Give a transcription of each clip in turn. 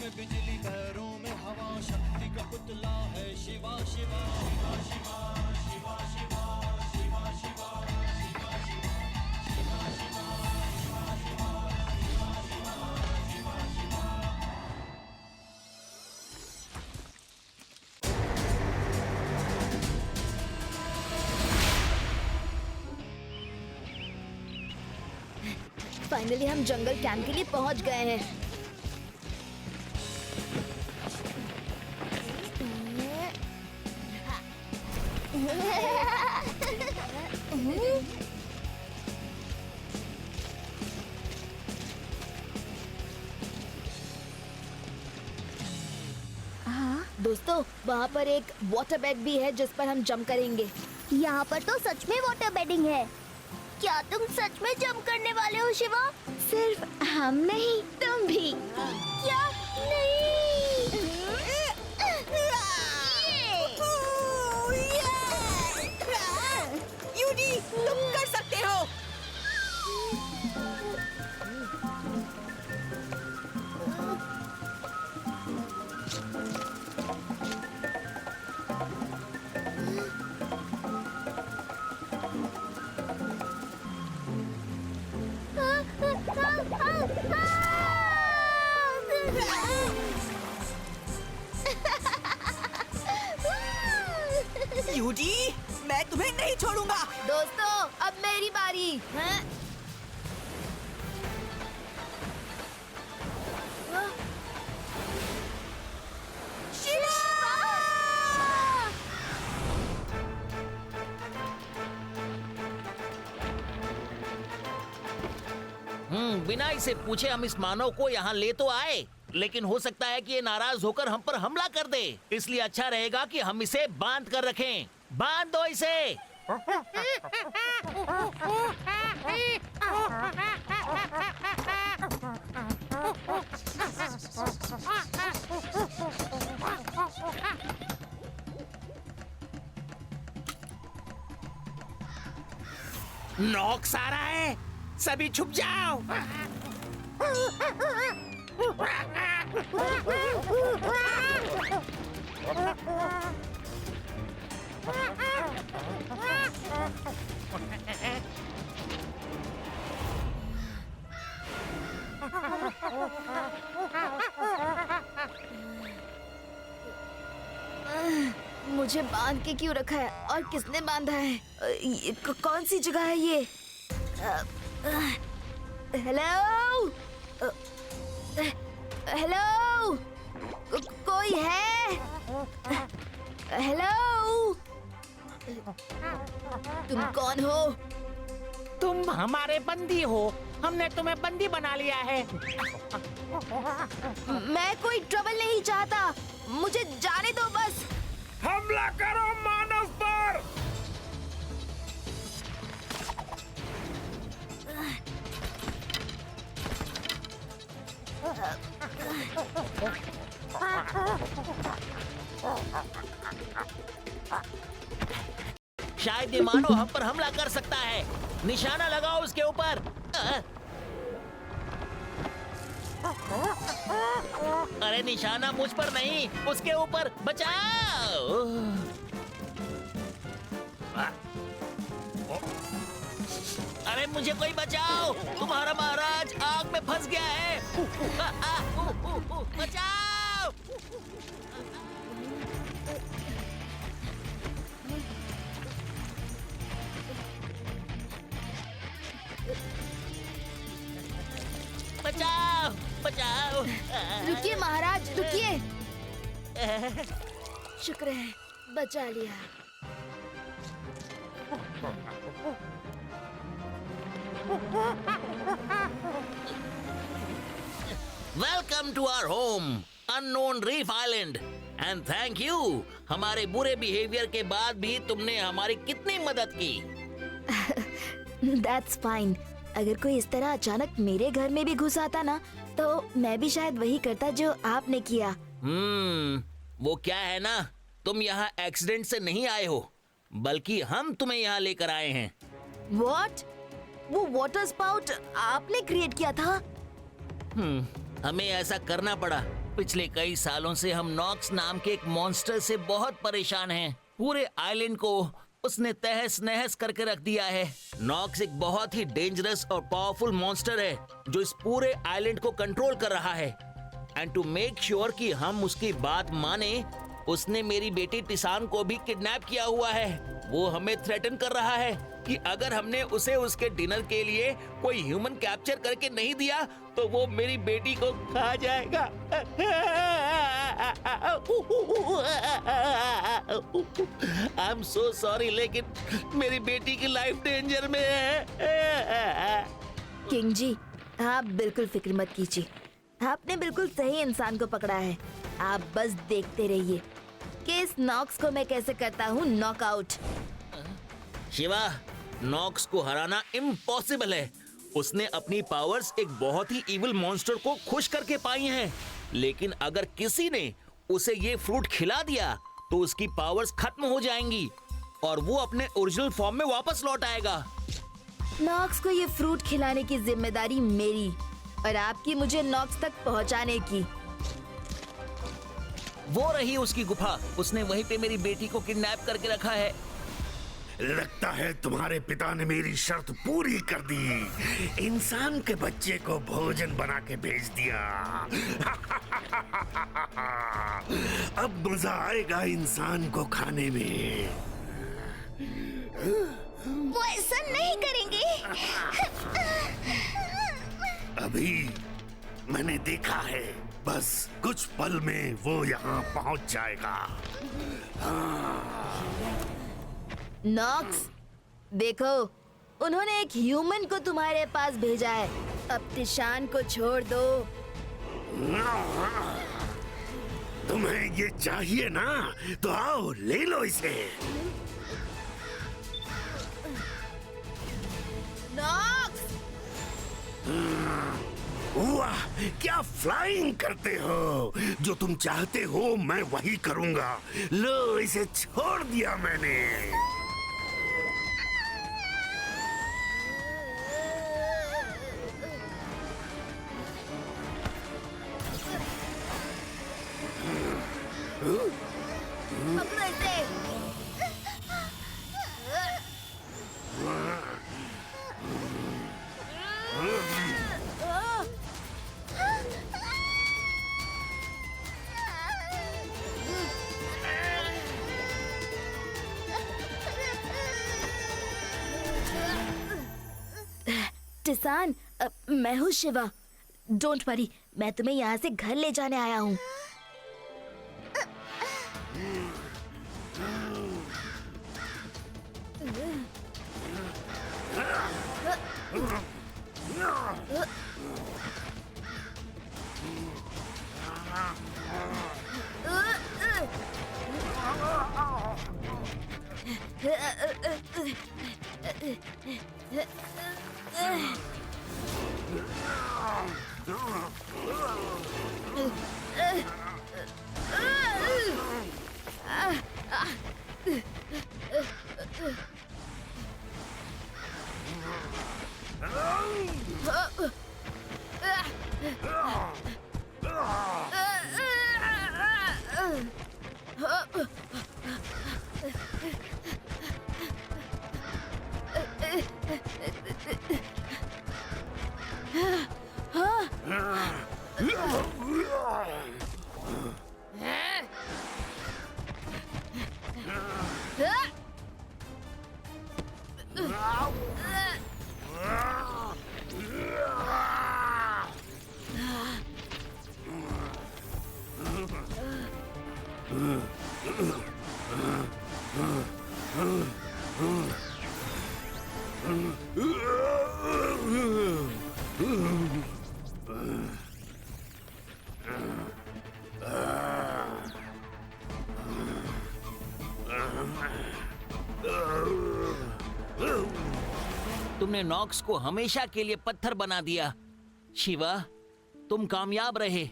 में बिजली, पैरों में हवा, शक्ति का पुतला है शिवा शिवा शिवा शिवा शिवा शिवा शिवा शिवा शिवा शिवा शिवा शिवा शिवा शिवा शिवा। फाइनली हम जंगल कैंप के लिए पहुंच गए हैं। दोस्तों, वहाँ पर एक वाटर बेड भी है जिस पर हम जंप करेंगे। यहाँ पर तो सच में वाटर बेडिंग है। क्या तुम सच में जंप करने वाले हो शिवा? सिर्फ हम नहीं, तुम भी। क्या? नहीं। यूडी, तुम कर सकते हो। यूडी, मैं तुम्हें नहीं छोड़ूंगा। दोस्तों, अब मेरी बारी है। बिना इसे पूछे हम इस मानव को यहाँ ले तो आए, लेकिन हो सकता है कि ये नाराज होकर हम पर हमला कर दे। इसलिए अच्छा रहेगा कि हम इसे बांध कर रखें। बांध दो इसे। नॉक्स आ रहा है, सभी छुप जाओ। मुझे बांध के क्यों रखा है और किसने बांधा है? कौन सी जगह है ये? हेलो, हेलो, कोई है? हेलो, तुम कौन हो? तुम हमारे बंदी हो, हमने तुम्हें बंदी बना लिया है। मैं कोई ट्रबल नहीं चाहता, मुझे जाने दो बस। हमला करो मानव पर। शायद ये मानव हम पर हमला कर सकता है। निशाना लगाओ उसके ऊपर। अरे निशाना मुझ पर नहीं, उसके ऊपर। बचाओ। अरे मुझे कोई बचाओ, तुम्हारा महाराज आग में फंस गया है। बचाओ। बचाओ, बचाओ। रुकिए महाराज, रुकिए। शुक्र है, बचा लिया। Welcome to our home, unknown reef island, and thank you. हमारे बुरे बिहेवियर के बाद भी तुमने हमारी कितनी मदद की। That's fine. अगर कोई इस तरह अचानक मेरे घर में भी घुस आता ना, तो मैं भी शायद वही करता जो आपने किया। वो क्या है ना, तुम यहाँ एक्सीडेंट से नहीं आए हो, बल्कि हम तुम्हें यहाँ लेकर आए हैं। What? वो वाटर स्पाउट आपने क्रिएट किया था? हमें ऐसा करना पड़ा पिछले कई सालों से हम नॉक्स नाम के एक मॉन्स्टर से बहुत परेशान हैं। पूरे आइलैंड को उसने तहस नहस करके रख दिया है। नॉक्स एक बहुत ही डेंजरस और पावरफुल मॉन्स्टर है जो इस पूरे आइलैंड को कंट्रोल कर रहा है। एंड टू मेक श्योर कि हम उसकी बात माने, उसने मेरी बेटी टिसान को भी किडनैप किया हुआ है। वो हमें थ्रेटन कर रहा है कि अगर हमने उसे उसके डिनर के लिए कोई ह्यूमन कैप्चर करके नहीं दिया तो वो मेरी बेटी को खा जाएगा। आई एम सो सॉरी, लेकिन मेरी बेटी की लाइफ डेंजर में है। किंग जी, आप बिल्कुल फिक्र मत कीजिए। आपने बिल्कुल सही इंसान को पकड़ा है। आप बस देखते रहिए कि इस नॉक्स को मैं कैसे करता हूँ नॉकआउट। शिवा, नॉक्स को हराना इम्पॉसिबल है। उसने अपनी पावर्स एक बहुत ही इविल मॉन्स्टर को खुश करके पाई हैं। लेकिन अगर किसी ने उसे ये फ्रूट खिला दिया तो उसकी पावर्स खत्म हो जाएंगी और वो अपने ओरिजिनल फॉर्म में वापस लौट आएगा। नॉक्स को ये फ्रूट खिलाने की जिम्मेदारी मेरी और आपकी मुझे नॉक्स तक पहुंचाने की। वो रही उसकी गुफा। उसने वहीं पे मेरी बेटी को किडनैप करके रखा है। लगता है तुम्हारे पिता ने मेरी शर्त पूरी कर दी। इंसान के बच्चे को भोजन बना के भेज दिया। अब मजा आएगा इंसान को खाने में। वो ऐसा नहीं करेंगे। अभी मैंने देखा है, बस कुछ पल में वो यहाँ पहुँच जाएगा। नॉक्स, देखो, उन्होंने एक ह्यूमन को तुम्हारे पास भेजा है। अब टिशान को छोड़ दो। तुम्हें ये चाहिए ना, तो आओ ले लो इसे। नॉक्स! वाह, क्या फ्लाइंग करते हो। जो तुम चाहते हो मैं वही करूंगा। लो, इसे छोड़ दिया मैंने। पकड़ो इसे। टिसान, मैं हूँ शिवा। डोंट वरी, मैं तुम्हें यहाँ से घर ले जाने आया हूँ। तुमने नॉक्स को हमेशा के लिए पत्थर बना दिया। शिवा, तुम कामयाब रहे।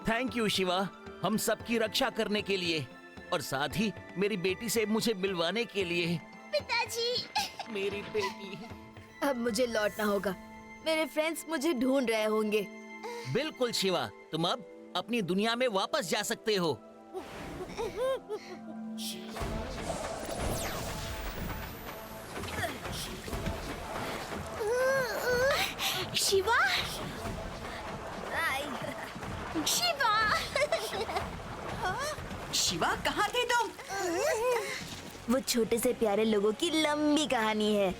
थैंक यू शिवा, हम सबकी रक्षा करने के लिए और साथ ही मेरी बेटी से मुझे मिलवाने के लिए। पिताजी। मेरी बेटी। अब मुझे लौटना होगा। मेरे फ्रेंड्स मुझे ढूंढ रहे होंगे। बिल्कुल शिवा, तुम अब अपनी दुनिया में वापस जा सकते हो। शिवा, शिवा, शिवा कहाँ थे तुम? वो छोटे से प्यारे लोगों की लंबी कहानी है।